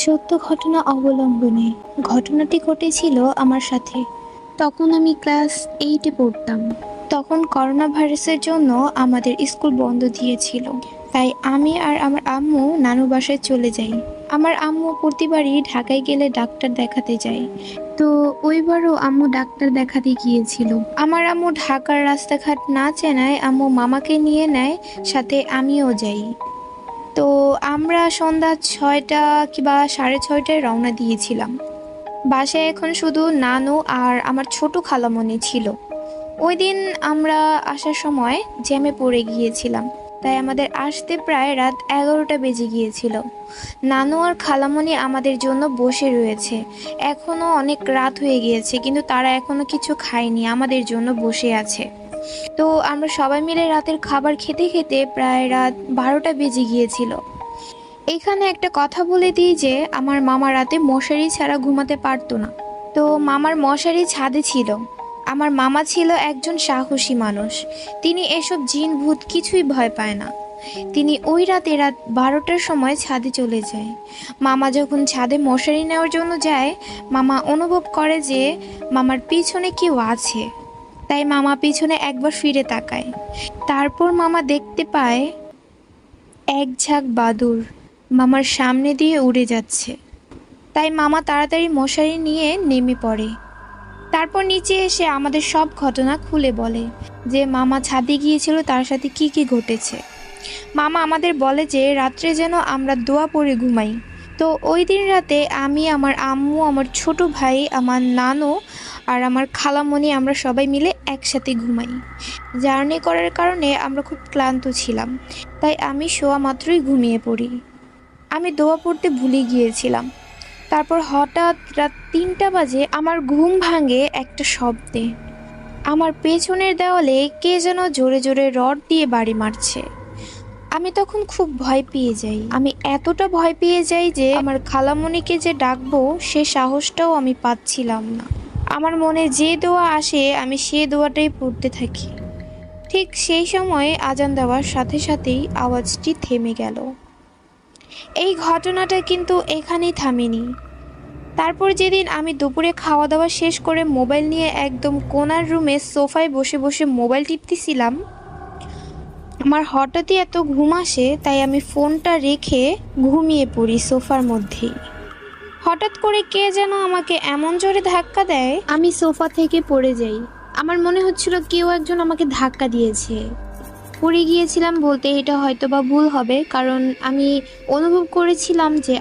সত্য ঘটনা অবলম্বনে ঘটনাটি ঘটেছিল আমার সাথে। তখন আমি ক্লাস 8-এ পড়তাম। তখন করোনা ভাইরাসের জন্য আমাদের স্কুল বন্ধ দিয়েছিল, তাই আমি আর আমার আম্মু নানু বাসায় চলে যাই। আমার আম্মু প্রতিবারই ঢাকায় গেলে ডাক্তার দেখাতে যায়, তো ওইবারও আম্মু ডাক্তার দেখাতে গিয়েছিল। আমার আম্মু ঢাকার রাস্তাঘাট না চেনায় আম্মু মামাকে নিয়ে নেয়, সাথে আমিও যাই। তো আমরা সন্ধ্যা 6টা কিংবা 6:30টায় রওনা দিয়েছিলাম। বাসায় এখন শুধু নানু আর আমার ছোট খালামণি ছিল। ওই দিন আমরা আসার সময় জ্যামে পড়ে গিয়েছিলাম, তাই আমাদের আসতে প্রায় রাত 11টা বেজে গিয়েছিল। নানু আর খালামণি আমাদের জন্য বসে রয়েছে। এখনও অনেক রাত হয়ে গিয়েছে, কিন্তু তারা এখনো কিছু খায়নি, আমাদের জন্য বসে আছে। তো আমরা সবাই মিলে রাতের খাবার খেতে খেতে প্রায় রাত 12টা বেজে গিয়েছিল। এখানে একটা কথা বলে দিই যে আমার মামা রাতে মশারি ছাড়া ঘুমাতে পারতো না। তো মামার মশারি ছাদে ছিল। আমার মামা ছিল একজন সাহসী মানুষ। তিনি এসব জিন ভূত কিছুই ভয় পায় না। তিনি ওই রাতে রাত 12টার সময় ছাদে চলে যায়। মামা যখন ছাদে মশারি নেওয়ার জন্য যায়, মামা অনুভব করে যে মামার পিছনে কেউ আছে। তাই মামা পিছনে একবার ফিরে তাকায়। তারপর মামা দেখতে পায় এক ঝাঁক বাদুড় মামার সামনে দিয়ে উড়ে যাচ্ছে। তাই মামা তাড়াতাড়ি মশারি নিয়ে নেমে পড়ে। তারপর নিচে এসে আমাদের সব ঘটনা খুলে বলে যে মামা ছাদে গিয়েছিল, তার সাথে কি কি ঘটেছে। মামা আমাদের বলে যে রাত্রে যেন আমরা দোয়া পড়ে ঘুমাই। তো ওই দিন রাতে আমি, আমার আম্মু, আমার ছোট ভাই, আমার নানু আর আমার খালামণি আমরা সবাই মিলে একসাথে ঘুমাই। জার্নি করার কারণে আমরা খুব ক্লান্ত ছিলাম, তাই আমি শোয়া মাত্রই ঘুমিয়ে পড়ি। আমি দোয়া পড়তে ভুলে গিয়েছিলাম। তারপর হঠাৎ রাত 3টা বাজে আমার ঘুম ভাঙে একটা শব্দে। আমার পেছনের দেওয়ালে কে যেন জোরে জোরে রড দিয়ে বাড়ি মারছে। আমি তখন খুব ভয় পেয়ে যাই। আমি এতটা ভয় পেয়ে যাই যে আমার খালামণিকে যে ডাকবো সে সাহসটাও আমি পাচ্ছিলাম না। আমার মনে যে দোয়া আসে আমি সে দোয়াটাই পড়তে থাকি। ঠিক সেই সময় আজান দেওয়ার সাথে সাথেই আওয়াজটি থেমে গেল। এই ঘটনাটা কিন্তু এখানেই থামেনি। তারপর যেদিন আমি দুপুরে খাওয়া দাওয়া শেষ করে মোবাইল নিয়ে একদম কোনার রুমে সোফায় বসে বসে মোবাইল টিপতেছিলাম, আমার হঠাৎই এত ঘুম আসে, তাই আমি ফোনটা রেখে ঘুমিয়ে পড়ি সোফার মধ্যেই। হঠাৎ করে কে যেন আমাকে এমন জোরে ধাক্কা দেয়, আমি সোফা থেকে পড়ে যাই। আমার মনে হচ্ছিল কেউ একজন আমাকে ধাক্কা দিয়েছে। পড়ে গিয়েছিলাম বলতে এটা হয়তো বা ভুল হবে, কারণ আমি অনুভব করেছিলাম যে